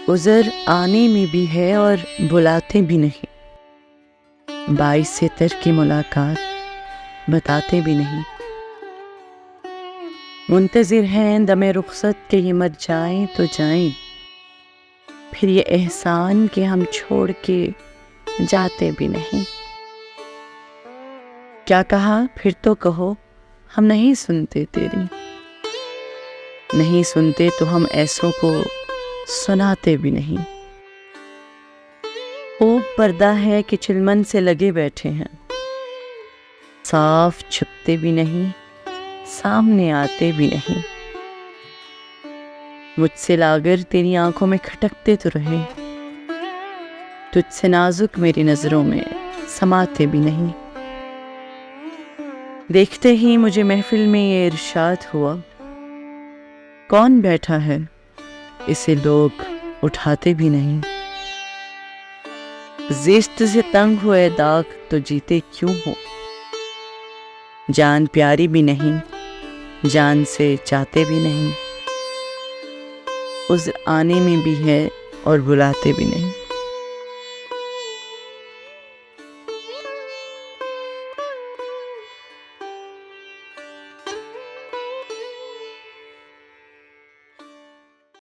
عذر آنے میں بھی ہے اور بلاتے بھی نہیں، باعث سے ترک ملاقات بتاتے بھی نہیں۔ منتظر ہیں دم رخصت کہ یہ مت جائیں تو جائیں، پھر یہ احسان کہ ہم چھوڑ کے جاتے بھی نہیں۔ کیا کہا پھر تو کہو، ہم نہیں سنتے تیری، نہیں سنتے تو ہم ایسوں کو سناتے بھی نہیں۔ خوب پردہ ہے کہ چلمن سے لگے بیٹھے ہیں، صاف چھپتے بھی نہیں، سامنے آتے بھی نہیں۔ مجھ سے لاگر تیری آنکھوں میں کھٹکتے تو رہے، تجھ سے نازک میری نظروں میں سماتے بھی نہیں۔ دیکھتے ہی مجھے محفل میں یہ ارشاد ہوا، کون بیٹھا ہے اسے لوگ اٹھاتے بھی نہیں۔ زشت سے تنگ ہوئے داغ تو جیتے کیوں ہو، جان پیاری بھی نہیں، جان سے چاہتے بھی نہیں۔ عذر آنے میں بھی ہے اور بلاتے بھی نہیں۔